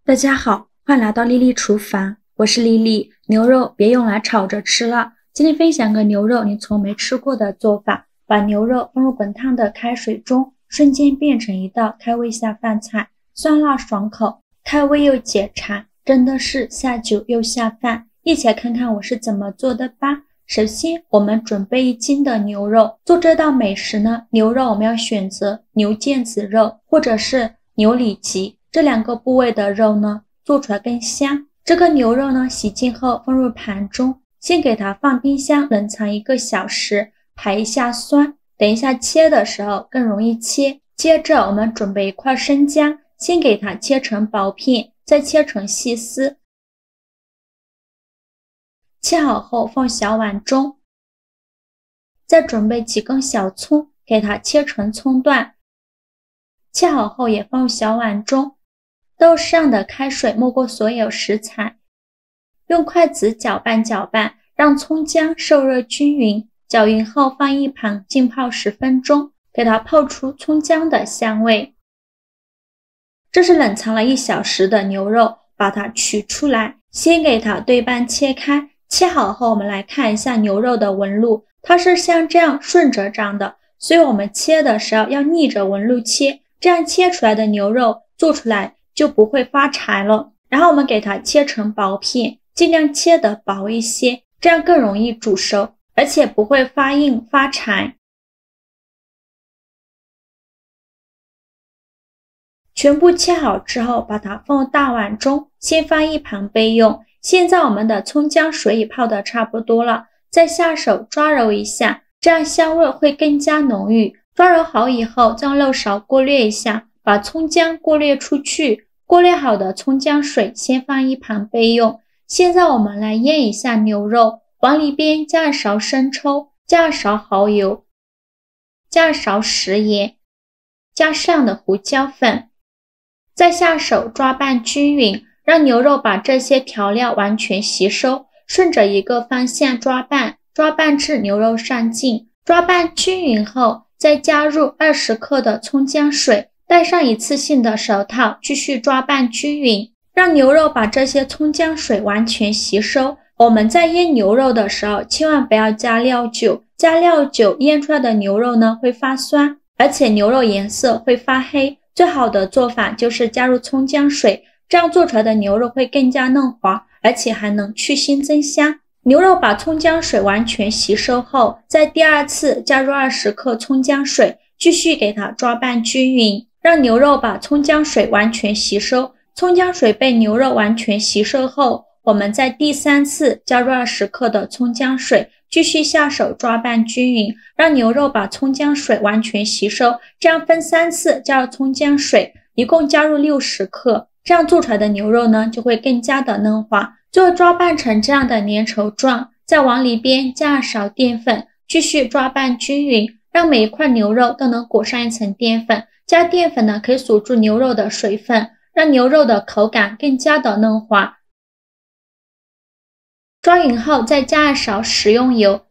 大家好，欢迎来到丽丽厨房，我是丽丽。牛肉别用来炒着吃了，今天分享个牛肉你从没吃过的做法，把牛肉放入滚烫的开水中，瞬间变成一道开胃下饭菜，酸辣爽口，开胃又解馋，真的是下酒又下饭。一起来看看我是怎么做的吧。首先我们准备1斤的牛肉，做这道美食呢，牛肉我们要选择牛腱子肉或者是牛里脊，这2个部位的肉呢，做出来更香。这个牛肉呢，洗净后放入盘中，先给它放冰箱冷藏1个小时，排一下酸，等一下切的时候更容易切。接着我们准备1块生姜，先给它切成薄片，再切成细丝。切好后放小碗中，再准备几根小葱，给它切成葱段，切好后也放入小碗中。倒上的开水没过所有食材，用筷子搅拌搅拌，让葱姜受热均匀。搅匀后放一旁浸泡10分钟，给它泡出葱姜的香味。这是冷藏了1小时的牛肉，把它取出来，先给它对半切开。切好后我们来看一下牛肉的纹路，它是像这样顺着长的，所以我们切的时候要逆着纹路切，这样切出来的牛肉做出来就不会发柴了。然后我们给它切成薄片，尽量切得薄一些，这样更容易煮熟，而且不会发硬发柴。全部切好之后，把它放入大碗中，先放一旁备用。现在我们的葱姜水已泡得差不多了，再下手抓揉一下，这样香味会更加浓郁。抓揉好以后，再用漏勺过滤一下，把葱姜过滤出去。过滤好的葱姜水先放一旁备用。现在我们来腌一下牛肉，往里边加1勺生抽，加2勺蚝油，加2勺食盐，加上的胡椒粉，再下手抓拌均匀，让牛肉把这些调料完全吸收，顺着一个方向抓拌，抓拌至牛肉上劲。抓拌均匀后，再加入20克的葱姜水，戴上一次性的手套，继续抓拌均匀，让牛肉把这些葱姜水完全吸收。我们在腌牛肉的时候，千万不要加料酒，加料酒腌出来的牛肉呢会发酸，而且牛肉颜色会发黑。最好的做法就是加入葱姜水，这样做出来的牛肉会更加嫩滑，而且还能去腥增香。牛肉把葱姜水完全吸收后，再第2次加入20克葱姜水，继续给它抓拌均匀，让牛肉把葱姜水完全吸收。葱姜水被牛肉完全吸收后，我们在第3次加入20克的葱姜水，继续下手抓拌均匀，让牛肉把葱姜水完全吸收。这样分3次加入葱姜水，一共加入60克，这样做出来的牛肉呢就会更加的嫩滑。最后抓拌成这样的粘稠状，再往里边加2勺淀粉，继续抓拌均匀，让每一块牛肉都能裹上一层淀粉。加淀粉呢可以锁住牛肉的水分，让牛肉的口感更加的嫩滑。抓匀后再加2勺食用油，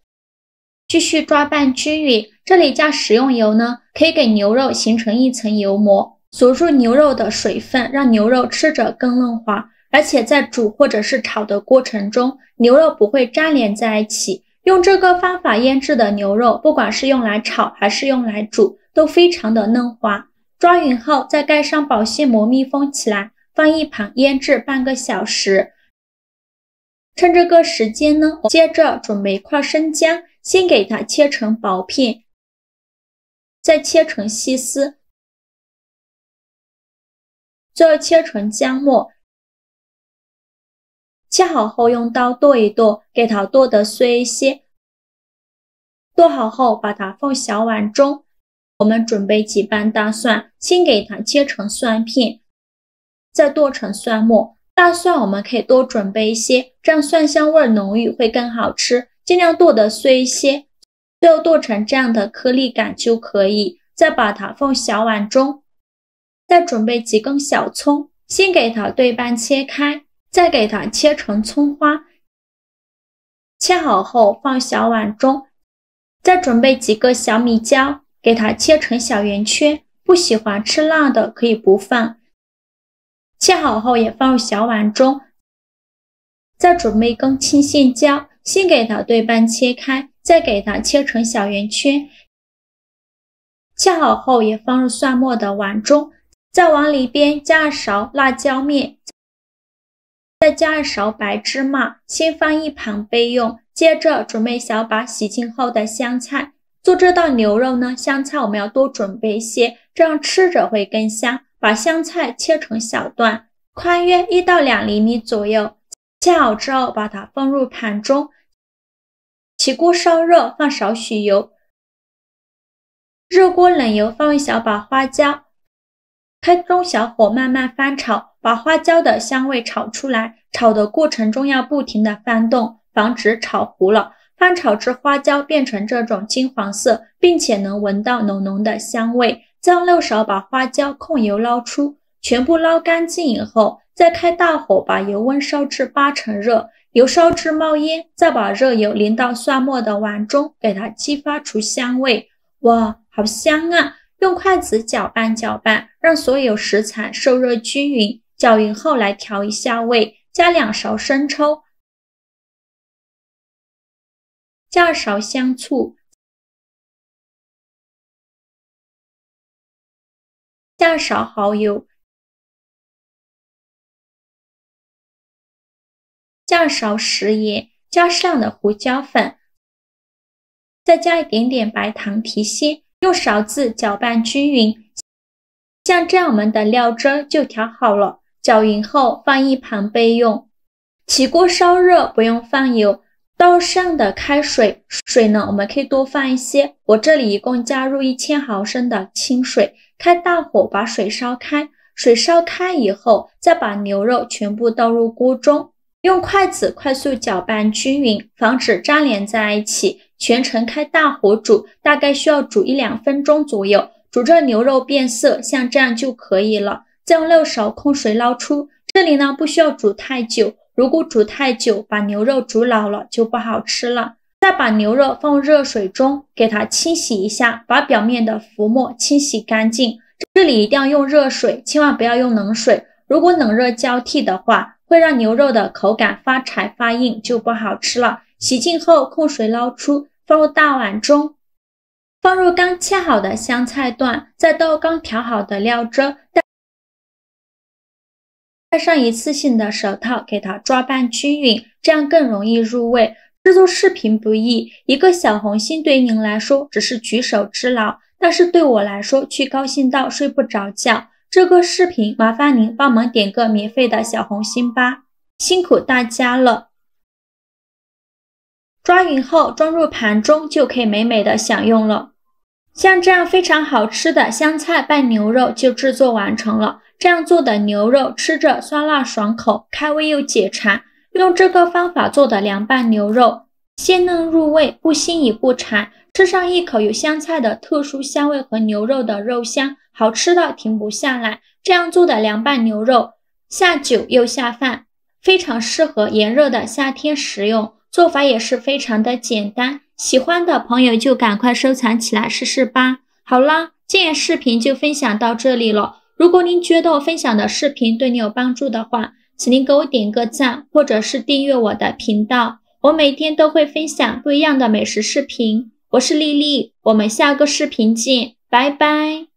继续抓拌均匀。这里加食用油呢，可以给牛肉形成一层油膜，锁住牛肉的水分，让牛肉吃着更嫩滑。而且在煮或者是炒的过程中，牛肉不会粘连在一起。用这个方法腌制的牛肉，不管是用来炒还是用来煮，都非常的嫩滑。抓匀后再盖上保鲜膜密封起来，放一旁腌制半个小时。趁这个时间呢，接着准备1块生姜，先给它切成薄片，再切成细丝，最后切成姜末。切好后用刀剁一剁，给它剁得碎一些。剁好后把它放小碗中。我们准备几瓣大蒜，先给它切成蒜片，再剁成蒜末。大蒜我们可以多准备一些，这样蒜香味浓郁会更好吃，尽量剁得碎一些，最后剁成这样的颗粒感就可以。再把它放小碗中，再准备几根小葱，先给它对半切开，再给它切成葱花。切好后放小碗中，再准备几个小米椒，给它切成小圆圈，不喜欢吃辣的可以不放。切好后也放入小碗中。再准备一根青线椒，先给它对半切开，再给它切成小圆圈。切好后也放入蒜末的碗中，再往里边加1勺辣椒面，再加1勺白芝麻，先放一旁备用。接着准备小把洗净后的香菜。做这道牛肉呢，香菜我们要多准备一些，这样吃着会更香。把香菜切成小段，宽约1到2厘米左右。切好之后，把它放入盘中，起锅烧热，放少许油。热锅冷油，放一小把花椒，开中小火慢慢翻炒，把花椒的香味炒出来。炒的过程中要不停的翻动，防止炒糊了。翻炒至花椒变成这种金黄色，并且能闻到浓浓的香味。再用6勺把花椒控油捞出，全部捞干净以后，再开大火把油温烧至8成热，油烧至冒烟，再把热油淋到蒜末的碗中，给它激发出香味。哇，好香啊！用筷子搅拌搅拌，让所有食材受热均匀。搅匀后来调一下味，加2勺生抽，加2勺香醋，加2勺蚝油，加2勺食盐，加适量的胡椒粉，再加一点点白糖提鲜，用勺子搅拌均匀。像这样我们的料汁就调好了，搅匀后放一旁备用。起锅烧热，不用放油，倒上的开水，水呢我们可以多放一些，我这里一共加入1000毫升的清水，开大火把水烧开。水烧开以后，再把牛肉全部倒入锅中，用筷子快速搅拌均匀，防止粘连在一起。全程开大火煮，大概需要煮1-2分钟左右，煮着牛肉变色，像这样就可以了。再用6勺控水捞出，这里呢不需要煮太久，如果煮太久，把牛肉煮老了就不好吃了。再把牛肉放入热水中，给它清洗一下，把表面的浮沫清洗干净。这里一定要用热水，千万不要用冷水，如果冷热交替的话，会让牛肉的口感发柴发硬，就不好吃了。洗净后控水捞出，放入大碗中，放入刚切好的香菜段，再倒刚调好的料汁，戴上一次性的手套，给它抓拌均匀，这样更容易入味。制作视频不易，一个小红心对于您来说只是举手之劳，但是对我来说却高兴到睡不着觉。这个视频麻烦您帮忙点个免费的小红心吧，辛苦大家了。抓匀后装入盘中，就可以美美的享用了。像这样非常好吃的香菜拌牛肉就制作完成了。这样做的牛肉吃着酸辣爽口，开胃又解馋。用这个方法做的凉拌牛肉，鲜嫩入味，不腥也不柴，吃上一口有香菜的特殊香味和牛肉的肉香，好吃到停不下来。这样做的凉拌牛肉下酒又下饭，非常适合炎热的夏天食用，做法也是非常的简单。喜欢的朋友就赶快收藏起来试试吧。好啦，今天视频就分享到这里了。如果您觉得我分享的视频对你有帮助的话，请您给我点个赞，或者是订阅我的频道。我每天都会分享不一样的美食视频。我是丽丽，我们下个视频见，拜拜。